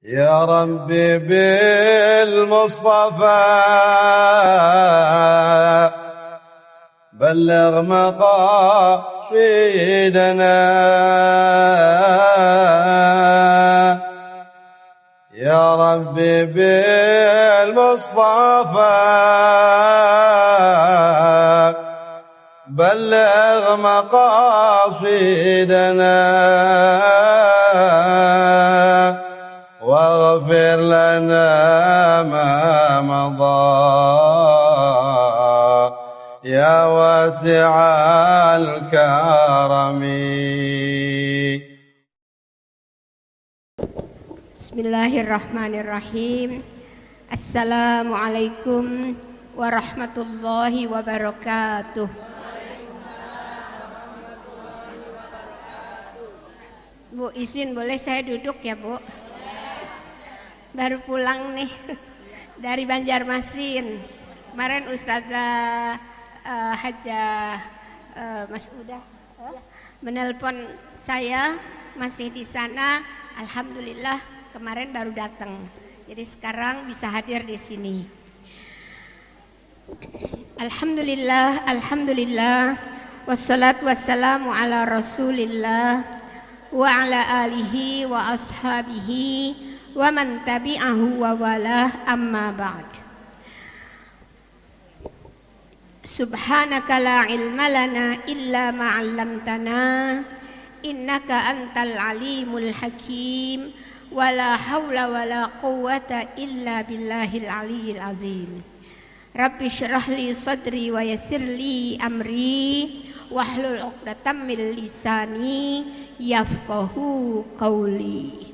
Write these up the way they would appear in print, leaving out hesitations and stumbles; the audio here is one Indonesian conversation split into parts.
يا ربي بالمصطفى بلغ مقاصدنا يا ربي بالمصطفى بلغ مقاصدنا واغفر لنا ما مضى يا واسع الكرم. Bismillahirrahmanirrahim. Assalamualaikum warahmatullahi wabarakatuh. Bu, izin boleh saya duduk ya, Bu? Baru pulang nih dari Banjarmasin. Kemarin Ustazah Hajah Mas'udah menelpon saya, masih di sana. Alhamdulillah kemarin baru datang. Jadi sekarang bisa hadir di sini. Alhamdulillah, alhamdulillah. Wassalatu wassalamu ala Rasulillah wa ala alihi wa ashabihi wa man tabi'ahu wa walah, amma ba'd. Subhanaka la ilma lana illa ma 'allamtana innaka antal alimul hakim wa la hawla wa la quwwata illa billahil aliyyil azim. Rabbi syrah li sadri wa yassir li amri wahlul 'uqdatam min lisani yafqahu qawli.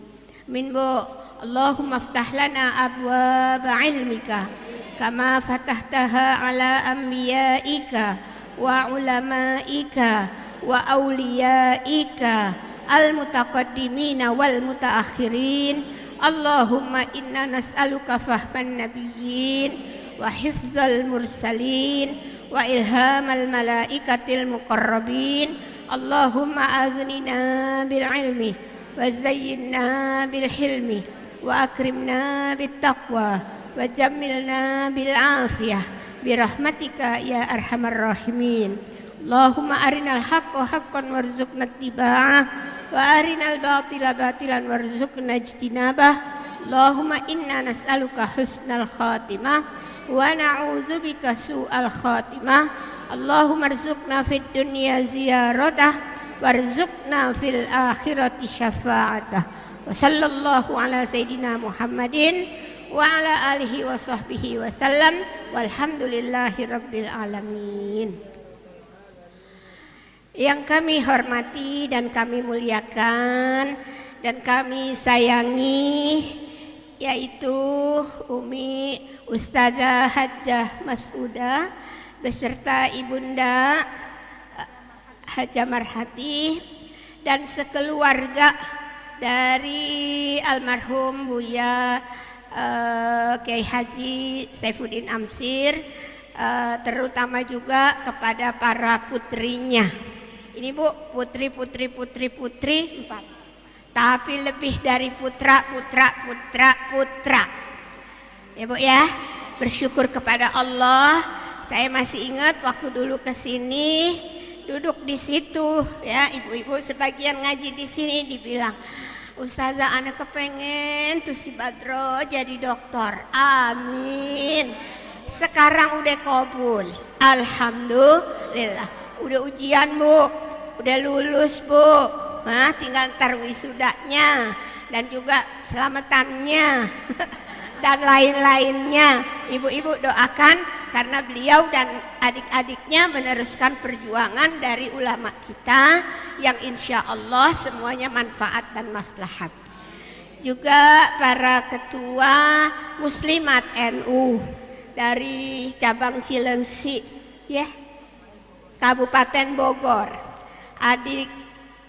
Min Bu, Allahumma aftah lana abwaab ilmika kama fatahtaha ala anbiyaika wa ulamaika wa awliyaika al-mutaqaddimina wal mutaakhirin. Allahumma inna nas'aluka fahman nabiyyin wa hifzal mursalin wa ilhamal malaikatil muqarrabin. Allahumma aghnina bil ilmi wa zayyinna bil hilmi wa akrimna bit taqwa wa jammilna bil afiyah birahmatika ya arhamar rahimin. Allahumma arinal haqqa haqqan warzuqna ittiba'ah wa arinal batila batilan warzuqna ijtinabah. Allahumma inna nas'aluka husnal khatimah wa na'udzubika su'al khatimah. Allahumma arzuqna fid dunya ziyaratah warzuqna fil akhirati syafa'atah. Wa sallallahu ala sayyidina Muhammadin wa ala alihi wa sahbihi wa sallam walhamdulillahi rabbil alamin. Yang kami hormati dan kami muliakan dan kami sayangi, yaitu Umi Ustazah Hajah Mas'udah beserta Ibunda Hajah Marhati dan sekeluarga dari almarhum Buya Kiai Haji Saifuddin Amsir, terutama juga kepada para putrinya. Ini Bu, putri 4, tapi lebih dari putra. Ya Bu ya, bersyukur kepada Allah. Saya masih ingat waktu dulu ke sini, duduk di situ ya, ibu-ibu sebagian ngaji di sini dibilang, Ustazah anak kepengen tuh si Badro jadi dokter. Amin. Sekarang udah kabul. Alhamdulillah. Udah ujian Bu, udah lulus Bu. Nah, tinggal ntar wisudanya dan juga selamatannya dan lain-lainnya. Ibu-ibu doakan karena beliau dan adik-adiknya meneruskan perjuangan dari ulama kita yang insya Allah semuanya manfaat dan maslahat. Juga para ketua muslimat NU dari cabang Cilengsi ya, Kabupaten Bogor, adik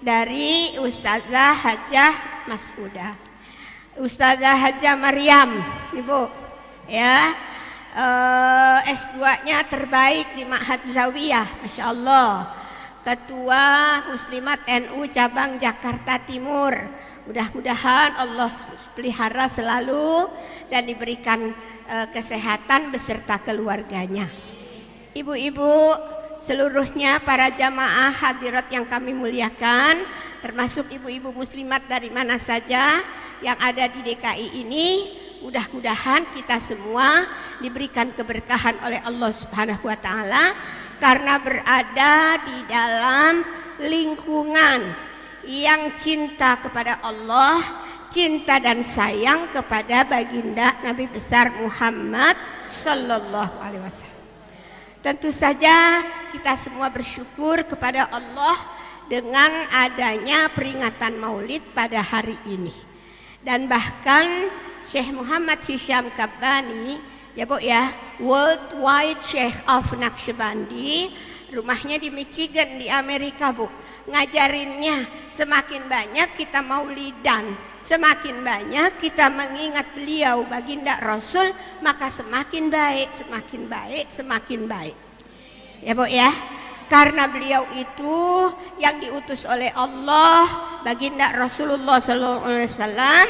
dari Ustazah Hajah Mas'udah, Ustazah Hajah Maryam, Ibu ya, S2-nya terbaik di Ma'had Zawiyah, Masya Allah. Ketua Muslimat NU cabang Jakarta Timur, Mudah-mudahan Allah pelihara selalu dan diberikan kesehatan beserta keluarganya. Ibu-ibu seluruhnya, para jamaah hadirat yang kami muliakan, termasuk ibu-ibu muslimat dari mana saja yang ada di DKI ini, mudah-mudahan kita semua diberikan keberkahan oleh Allah Subhanahu wa taala karena berada di dalam lingkungan yang cinta kepada Allah, cinta dan sayang kepada baginda Nabi besar Muhammad sallallahu alaihi wasallam. Tentu saja kita semua bersyukur kepada Allah dengan adanya peringatan Maulid pada hari ini. Dan bahkan Syekh Muhammad Hisham Kabbani, ya Bu ya, Worldwide Sheikh of Naqshbandi, rumahnya di Michigan di Amerika Bu, ngajarinnya semakin banyak kita maulidan, semakin banyak kita mengingat beliau baginda Rasul, maka semakin baik, semakin baik, semakin baik. Ya Bu ya, karena beliau itu yang diutus oleh Allah, baginda Rasulullah SAW,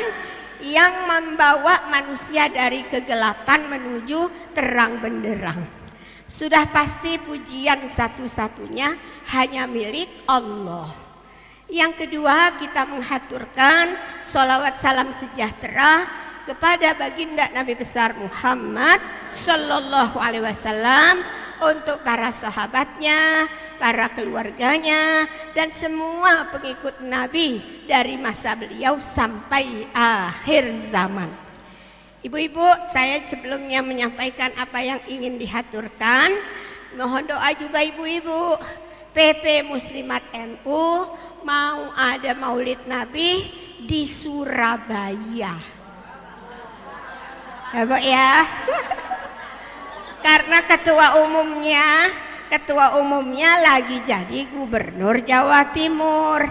yang membawa manusia dari kegelapan menuju terang benderang. Sudah pasti pujian satu-satunya hanya milik Allah. Yang kedua, kita menghaturkan sholawat salam sejahtera kepada baginda Nabi besar Muhammad sallallahu alaihi wasallam, untuk para sahabatnya, para keluarganya, dan semua pengikut Nabi dari masa beliau sampai akhir zaman. Ibu-ibu, saya sebelumnya menyampaikan apa yang ingin dihaturkan. Mohon doa juga ibu-ibu. PP Muslimat NU mau ada Maulid Nabi di Surabaya. Ya Bu ya. Karena ketua umumnya lagi jadi gubernur Jawa Timur,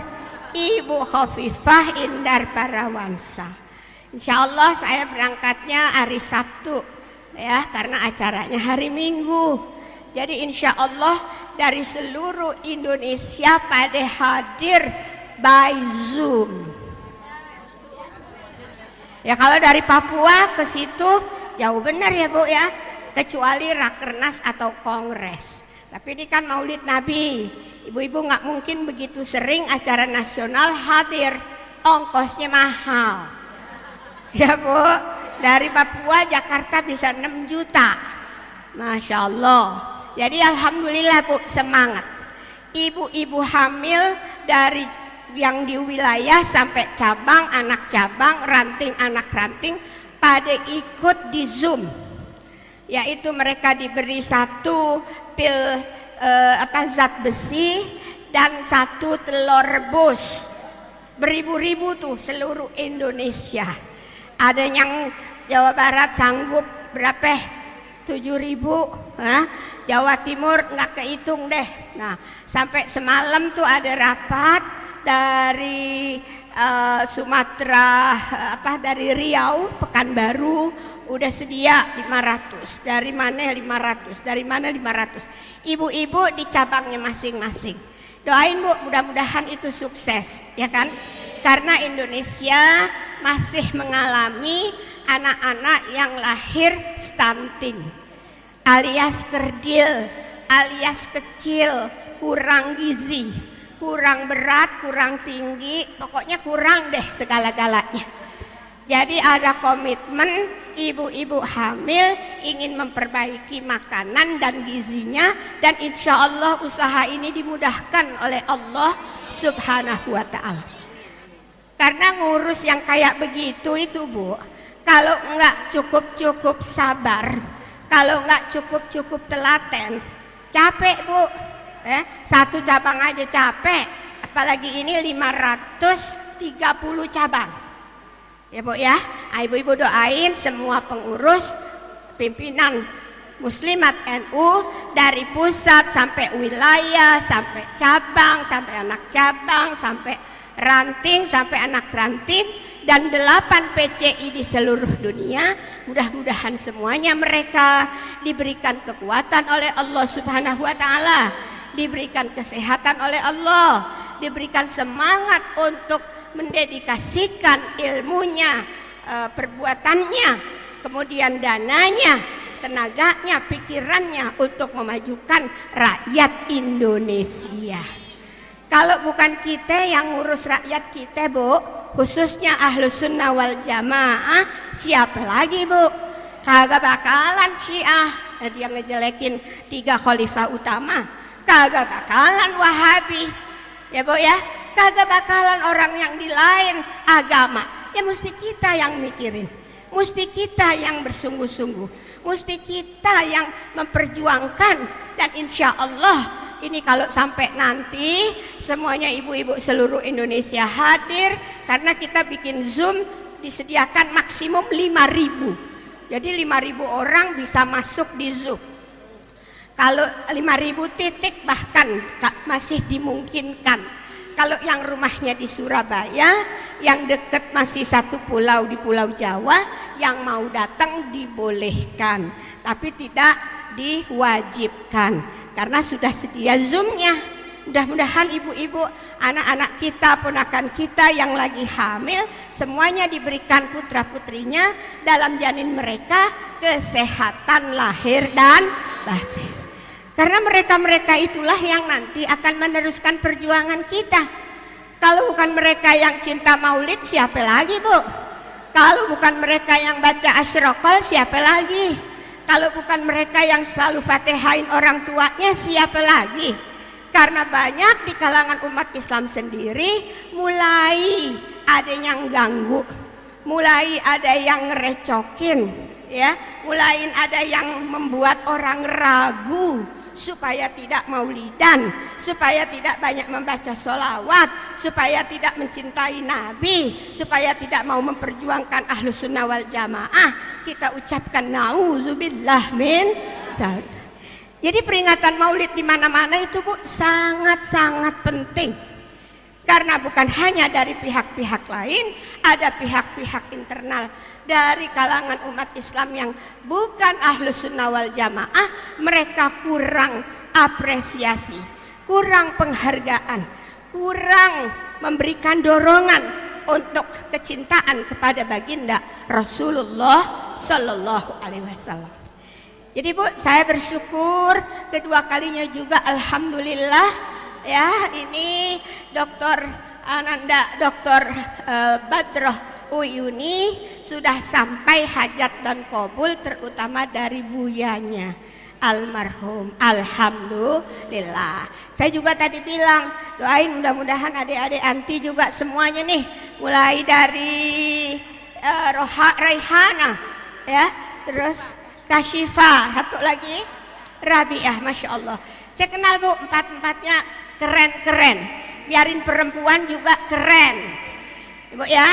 Ibu Khofifah Indar Parawansa. Insya Allah saya berangkatnya hari Sabtu ya, karena acaranya hari Minggu. Jadi insya Allah dari seluruh Indonesia pada hadir by Zoom. Ya kalau dari Papua ke situ jauh benar ya Bu ya, kecuali rakernas atau kongres. Tapi ini kan Maulid Nabi, ibu-ibu nggak mungkin begitu sering acara nasional hadir, ongkosnya mahal. Ya Bu, dari Papua Jakarta bisa 6 juta. Masya Allah. Jadi alhamdulillah Bu, semangat. Ibu-ibu hamil dari yang di wilayah sampai cabang, anak cabang, ranting, anak ranting pada ikut di Zoom. Yaitu mereka diberi 1 pil zat besi dan 1 telur rebus. Beribu-ribu tuh seluruh Indonesia. Ada yang Jawa Barat sanggup berapa? 7.000. Jawa Timur nggak kehitung deh. Nah, sampai semalam tuh ada rapat dari Sumatera, dari Riau, Pekanbaru, udah sedia 500. Dari mana 500? Dari mana 500? Ibu-ibu di cabangnya masing-masing. Doain Bu, mudah-mudahan itu sukses, ya kan? Karena Indonesia masih mengalami anak-anak yang lahir stunting, alias kerdil, alias kecil, kurang gizi, kurang berat, kurang tinggi, pokoknya kurang deh segala-galanya. Jadi ada komitmen ibu-ibu hamil ingin memperbaiki makanan dan gizinya, dan insya Allah usaha ini dimudahkan oleh Allah Subhanahu wa ta'ala. Karena ngurus yang kayak begitu itu Bu, kalau nggak cukup-cukup sabar, kalau nggak cukup-cukup telaten, capek Bu. 1 cabang aja capek, apalagi ini 530 cabang. Ya Bu ya, ibu-ibu doain semua pengurus, pimpinan Muslimat NU dari pusat sampai wilayah, sampai cabang, sampai anak cabang, sampai ranting, sampai anak ranting, dan 8 PCI di seluruh dunia. Mudah-mudahan semuanya mereka diberikan kekuatan oleh Allah Subhanahu wa ta'ala, diberikan kesehatan oleh Allah, diberikan semangat untuk mendedikasikan ilmunya, perbuatannya, kemudian dananya, tenaganya, pikirannya untuk memajukan rakyat Indonesia. Kalau bukan kita yang ngurus rakyat kita, Bu, khususnya Ahlus Sunnah wal Jamaah, siapa lagi, Bu? Kagak bakalan Syiah yang ngejelekin 3 khalifah utama, kagak bakalan Wahabi, ya Bu ya, kagak bakalan orang yang di lain agama. Ya mesti kita yang mikirin, mesti kita yang bersungguh-sungguh, mesti kita yang memperjuangkan. Dan insya Allah ini kalau sampai nanti semuanya ibu-ibu seluruh Indonesia hadir, karena kita bikin Zoom disediakan maksimum 5.000. Jadi 5.000 orang bisa masuk di Zoom. Kalau 5.000 titik bahkan masih dimungkinkan. Kalau yang rumahnya di Surabaya, yang dekat masih satu pulau di Pulau Jawa, yang mau datang dibolehkan, tapi tidak diwajibkan karena sudah sedia Zoom-nya. Mudah-mudahan ibu-ibu, anak-anak kita, ponakan kita yang lagi hamil, semuanya diberikan putra-putrinya dalam janin mereka kesehatan lahir dan batin. Karena mereka-mereka itulah yang nanti akan meneruskan perjuangan kita. Kalau bukan mereka yang cinta maulid, siapa lagi, Bu? Kalau bukan mereka yang baca asyraqal, siapa lagi? Kalau bukan mereka yang selalu fatihain orang tuanya, siapa lagi? Karena banyak di kalangan umat Islam sendiri mulai ada yang ganggu, mulai ada yang ngerecokin, ya, mulai ada yang membuat orang ragu supaya tidak maulidan, supaya tidak banyak membaca sholawat, supaya tidak mencintai Nabi, supaya tidak mau memperjuangkan Ahlus Sunnah wal Jamaah. Kita ucapkan nauzubillah min dzalik. Jadi peringatan maulid di mana-mana itu, Bu, sangat-sangat penting. Karena bukan hanya dari pihak-pihak lain, ada pihak-pihak internal dari kalangan umat Islam yang bukan Ahlus Sunnah wal Jamaah. Mereka kurang apresiasi, kurang penghargaan, kurang memberikan dorongan untuk kecintaan kepada baginda Rasulullah Sallallahu Alaihi Wasallam. Jadi, Bu, saya bersyukur kedua kalinya juga, alhamdulillah. Ya, ini Dr. Ananda, Dr. Badroh Uyuni sudah sampai hajat dan qabul, terutama dari buyanya almarhum. Alhamdulillah. Saya juga tadi bilang, doain mudah-mudahan adik-adik anti juga semuanya nih, mulai dari Raihana, ya, terus Kashifa, satu lagi Rabiah, Masya Allah. Saya kenal, Bu, empat-empatnya keren-keren. Biarin perempuan juga keren, Ibu ya.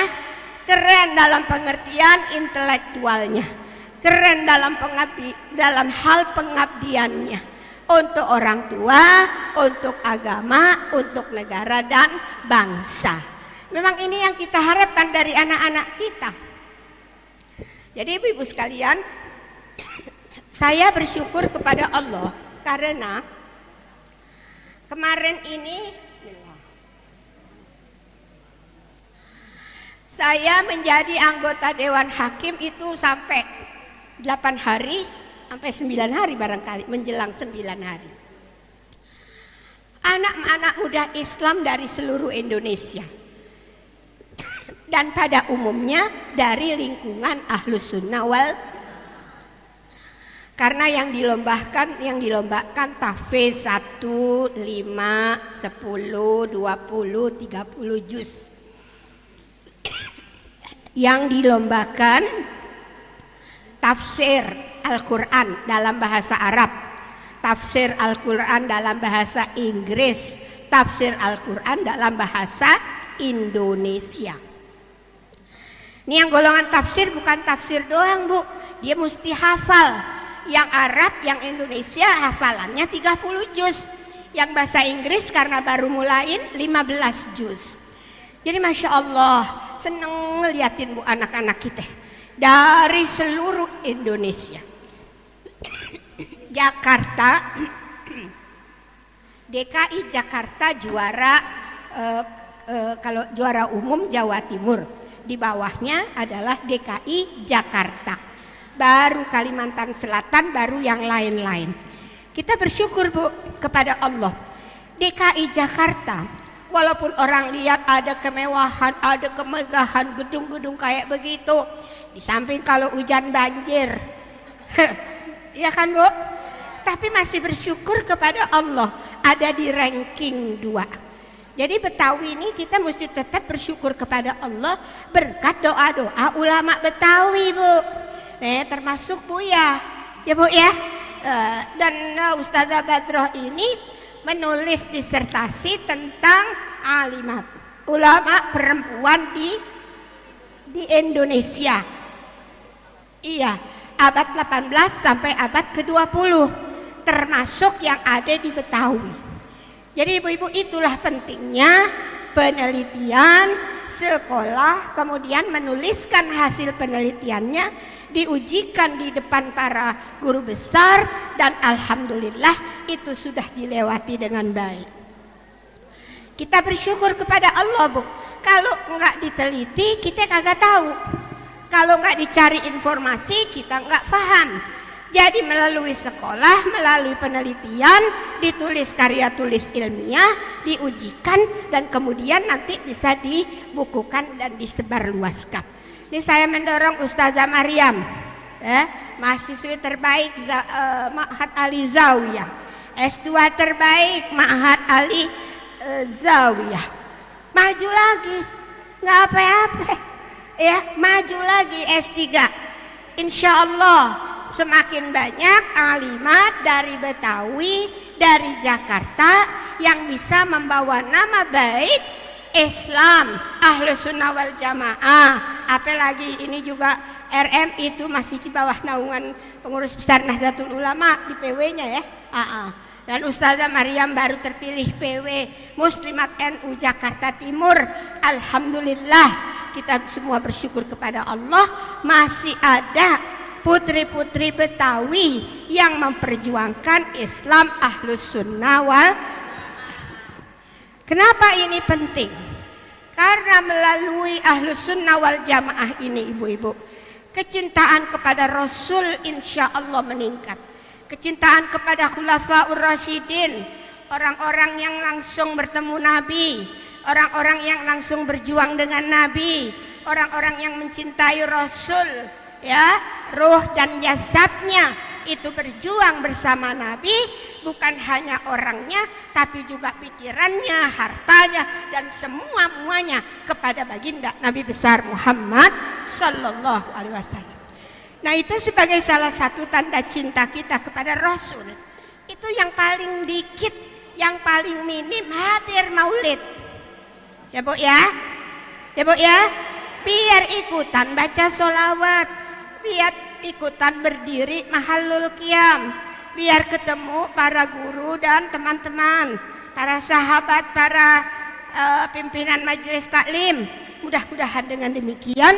Keren dalam pengertian intelektualnya, keren dalam hal pengabdiannya untuk orang tua, untuk agama, untuk negara dan bangsa. Memang ini yang kita harapkan dari anak-anak kita. Jadi ibu-ibu sekalian, saya bersyukur kepada Allah karena kemarin ini saya menjadi anggota Dewan Hakim itu sampai 8 hari, sampai 9 hari barangkali, menjelang 9 hari. Anak-anak muda Islam dari seluruh Indonesia dan pada umumnya dari lingkungan Ahlus Sunnah wal, karena yang dilombakan tahfiz 1, 5, 10, 20, 30 juz. Yang dilombakan tafsir Al-Quran dalam bahasa Arab, tafsir Al-Quran dalam bahasa Inggris, tafsir Al-Quran dalam bahasa Indonesia. Ini yang golongan tafsir bukan tafsir doang, Bu, dia mesti hafal. Yang Arab, yang Indonesia hafalannya 30 juz. Yang bahasa Inggris karena baru mulain 15 juz. Jadi Masya Allah, seneng ngeliatin, Bu, anak-anak kita dari seluruh Indonesia. Jakarta, DKI Jakarta juara kalau juara umum Jawa Timur, di bawahnya adalah DKI Jakarta, baru Kalimantan Selatan, baru yang lain-lain. Kita bersyukur Bu kepada Allah. DKI Jakarta, walaupun orang lihat ada kemewahan, ada kemegahan, gedung-gedung kayak begitu, di samping kalau hujan banjir, ya kan Bu? Tapi masih bersyukur kepada Allah, ada di ranking 2. Jadi Betawi ini kita mesti tetap bersyukur kepada Allah berkat doa-doa ulama Betawi Bu. Termasuk Buya, ya Bu ya. Dan Ustazah Badroh ini menulis disertasi tentang alimat ulama perempuan di Indonesia. Iya, abad 18 sampai abad ke-20, termasuk yang ada di Betawi. Jadi ibu-ibu, itulah pentingnya penelitian, sekolah, kemudian menuliskan hasil penelitiannya, diujikan di depan para guru besar, dan alhamdulillah itu sudah dilewati dengan baik. Kita bersyukur kepada Allah Bu. Kalau nggak diteliti kita kagak tahu, kalau nggak dicari informasi kita nggak paham. Jadi melalui sekolah, melalui penelitian, ditulis karya tulis ilmiah, diujikan, dan kemudian nanti bisa dibukukan dan disebarluaskan. Ini saya mendorong Ustazah Maryam, mahasiswi terbaik Ma'had Ali Zawiyah, S2 terbaik Ma'had Ali Zawiyah. Maju lagi, nggak apa-apa, ya, maju lagi S3. Insya Allah semakin banyak alimat dari Betawi, dari Jakarta yang bisa membawa nama baik Islam, Ahlus Sunnah wal Jamaah. Apalagi ini juga RM itu masih di bawah naungan pengurus besar Nahdlatul Ulama di PW-nya ya. Dan Ustazah Maryam baru terpilih PW Muslimat NU Jakarta Timur. Alhamdulillah, kita semua bersyukur kepada Allah masih ada putri-putri Betawi yang memperjuangkan Islam Ahlus Sunnah wal. Kenapa ini penting? Karena melalui Ahlus Sunnah wal Jamaah ini ibu-ibu, kecintaan kepada Rasul insya Allah meningkat. Kecintaan kepada Khulafaur Rasyidin, orang-orang yang langsung bertemu Nabi, orang-orang yang langsung berjuang dengan Nabi, orang-orang yang mencintai Rasul, ya, ruh dan jasadnya itu berjuang bersama Nabi, bukan hanya orangnya tapi juga pikirannya, hartanya, dan semuanya kepada baginda Nabi besar Muhammad sallallahu alaihi wasallam. Nah, itu sebagai salah satu tanda cinta kita kepada Rasul. Itu yang paling dikit, yang paling minim hadir maulid. Ya Bu ya? Ya Bu ya? Biar ikutan baca sholawat, biar ikutan berdiri mahallul qiyam, biar ketemu para guru dan teman-teman, para sahabat, para pimpinan majelis taklim. Mudah-mudahan dengan demikian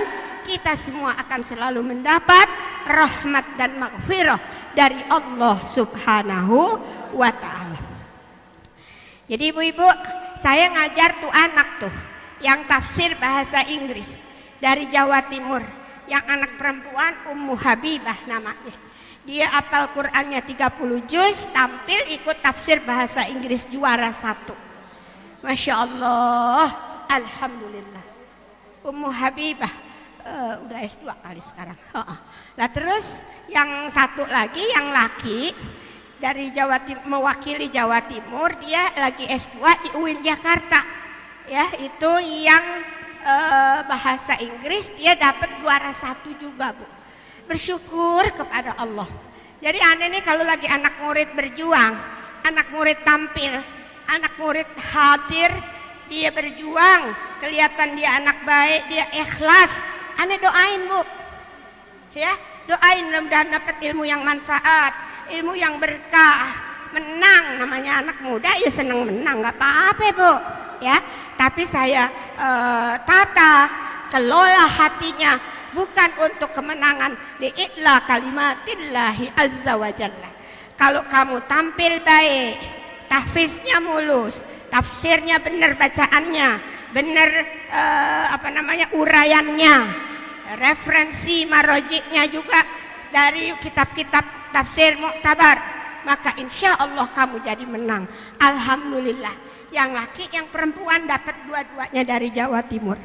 kita semua akan selalu mendapat rahmat dan maghfirah dari Allah Subhanahu wa ta'ala. Jadi ibu-ibu, saya ngajar tuh anak tuh yang tafsir bahasa Inggris dari Jawa Timur, yang anak perempuan Ummu Habibah namanya. Dia hafal Qur'annya 30 juz, tampil ikut tafsir bahasa Inggris juara 1. Masya Allah, alhamdulillah. Ummu Habibah udah S2 kali sekarang. Nah terus yang satu lagi yang laki dari Jawa Timur, mewakili Jawa Timur, dia lagi S2 di UIN Jakarta. Ya, itu yang bahasa Inggris, dia dapat juara 1 juga Bu. Bersyukur kepada Allah. Jadi aneh nih kalau lagi anak murid berjuang, anak murid tampil, anak murid hadir, dia berjuang, kelihatan dia anak baik, dia ikhlas, aneh doain Bu, ya, doain mudah-mudahan dapat ilmu yang manfaat, ilmu yang berkah, menang. Namanya anak muda ya senang menang, nggak apa-apa Bu, ya. Tapi saya tata kelola hatinya bukan untuk kemenangan, li'ila kalimatillahi azza wa jalla. Kalau kamu tampil baik, tahfiznya mulus, tafsirnya benar, bacaannya benar, uraiannya, referensi marojiknya juga dari kitab-kitab tafsir muktabar, maka insya Allah kamu jadi menang. Alhamdulillah, yang laki yang perempuan dapat dua-duanya dari Jawa Timur.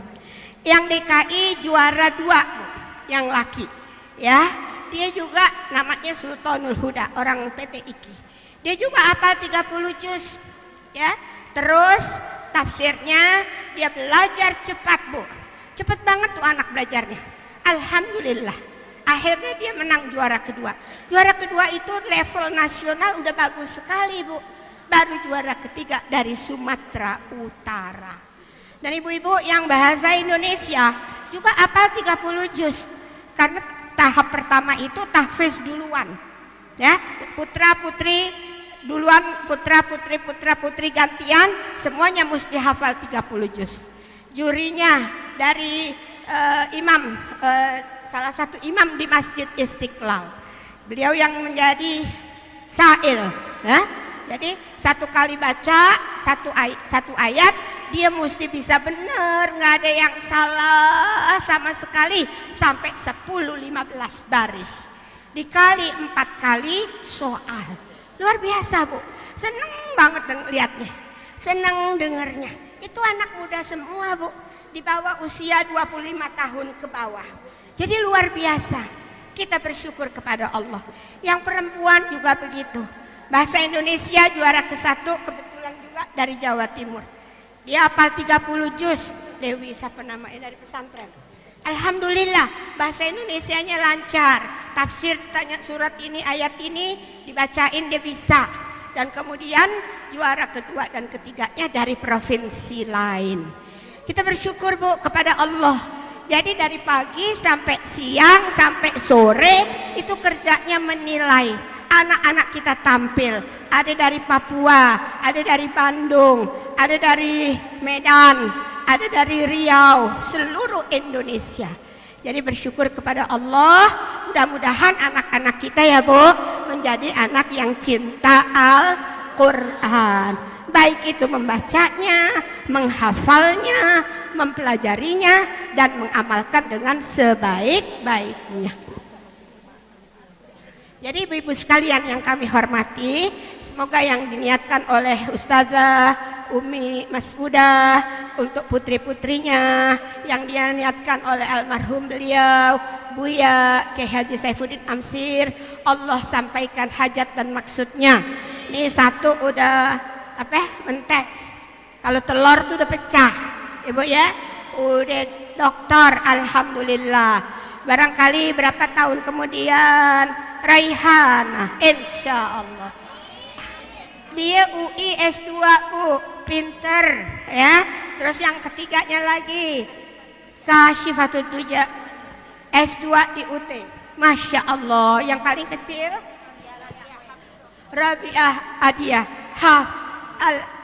Yang DKI juara 2 Bu, yang laki ya, dia juga namanya Sultanul Huda, orang PT IKI. Dia juga hafal 30 juz ya. Terus tafsirnya dia belajar cepat Bu, cepat banget tuh anak belajarnya. Alhamdulillah, akhirnya dia menang juara kedua. Juara kedua itu level nasional udah bagus sekali Bu. Baru juara ketiga dari Sumatera Utara. Dan ibu-ibu yang bahasa Indonesia juga hafal 30 juz. Karena tahap pertama itu tahfiz duluan. Ya, putra-putri duluan, putra-putri gantian, semuanya mesti hafal 30 juz. Jurinya dari salah satu imam di Masjid Istiqlal. Beliau yang menjadi sa'il, ya. Jadi satu kali baca satu ayat dia mesti bisa benar, nggak ada yang salah sama sekali, sampai 10-15 baris. Dikali 4 kali soal. Luar biasa Bu, seneng banget lihatnya, seneng dengernya. Itu anak muda semua Bu, di bawah usia 25 tahun ke bawah. Jadi luar biasa, kita bersyukur kepada Allah. Yang perempuan juga begitu. Bahasa Indonesia juara ke-1 kebetulan juga dari Jawa Timur. Dia hafal 30 juz. Dewi siapa namanya, dari pesantren. Alhamdulillah, bahasa Indonesianya lancar. Tafsir tanya surat ini, ayat ini dibacain dia bisa. Dan kemudian juara kedua dan ketiganya dari provinsi lain. Kita bersyukur Bu kepada Allah. Jadi dari pagi sampai siang sampai sore itu kerjanya menilai. Anak-anak kita tampil, ada dari Papua, ada dari Bandung, ada dari Medan, ada dari Riau, seluruh Indonesia. Jadi bersyukur kepada Allah, mudah-mudahan anak-anak kita ya Bu menjadi anak yang cinta Al-Quran. Baik itu membacanya, menghafalnya, mempelajarinya, dan mengamalkan dengan sebaik-baiknya. Jadi ibu-ibu sekalian yang kami hormati, semoga yang diniatkan oleh Ustazah Umi Mas'udah untuk putri-putrinya, yang diniatkan oleh almarhum beliau Buya Kiai Haji Saifuddin Amsir, Allah sampaikan hajat dan maksudnya. Ini satu udah mentek, kalau telur tuh udah pecah Ibu ya, udah dokter, alhamdulillah. Barangkali berapa tahun kemudian Raihana, insya Allah dia UI S2 Bu, pinter ya. Terus yang ketiganya lagi Kasyifatud Duja S2 di UT, Masya Allah. Yang paling kecil Rabiah Adiyah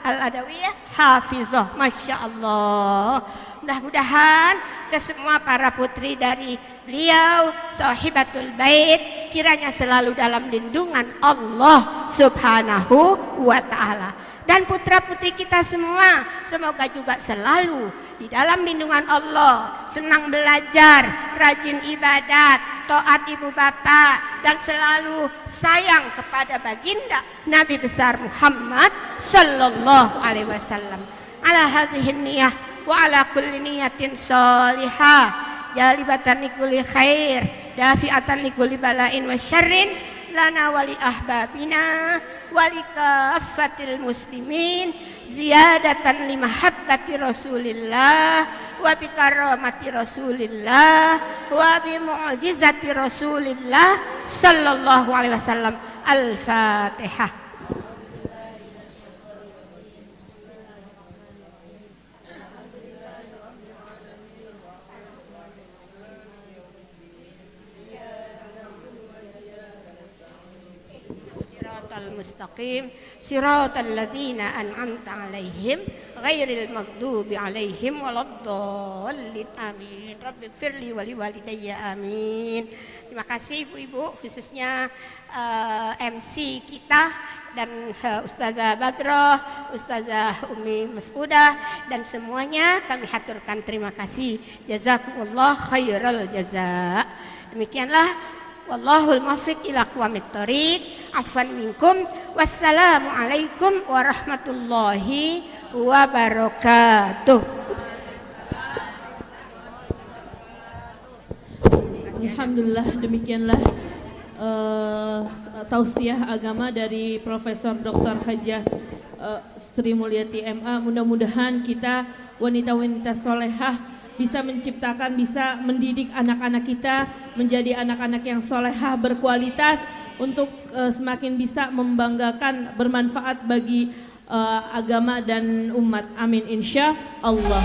Al-Adawiyah Hafizah, Masya Allah. Mudah-mudahan ke semua para putri dari beliau Sahibatul Bait kiranya selalu dalam lindungan Allah Subhanahu wa ta'ala. Dan putra-putri kita semua semoga juga selalu di dalam lindungan Allah, senang belajar, rajin ibadat, taat ibu bapak, dan selalu sayang kepada baginda Nabi besar Muhammad sallallahu alaihi wasallam. Ala hadhihi niyah wa ala kulli niyatin salihah, jalibatan likulli khair, dafi'atan likulli bala'in wa syarrin, lana wali ahbabina wali kafatil muslimin, ziyadatan li mahabbati Rasulillah wa bi karamati Rasulillah wa bi mu'jizati Rasulillah sallallahu alaihi wasallam. Al-Fatihah. siratal mustaqim siratal ladzina an'amta 'alaihim ghairil maghdubi 'alaihim waladdallin amin. Rabbighfirli wa liwalidayya amin. Terima kasih ibu-ibu, khususnya MC kita dan Ustazah Badroh, Ustazah Umi Mas'udah dan semuanya kami haturkan terima kasih. Jazakumullah khairal jazaa. Demikianlah wallahul muwaffiq ila aqwamit thoriq. Afwan minkum. Wassalamu alaikum warahmatullahi wabarakatuh. Alhamdulillah, demikianlah tausiah agama dari Profesor Dr. Hajah Sri Mulyati MA. Mudah-mudahan kita wanita-wanita solehah bisa menciptakan, bisa mendidik anak-anak kita menjadi anak-anak yang solehah berkualitas untuk semakin bisa membanggakan, bermanfaat bagi agama dan umat. Amin insya Allah.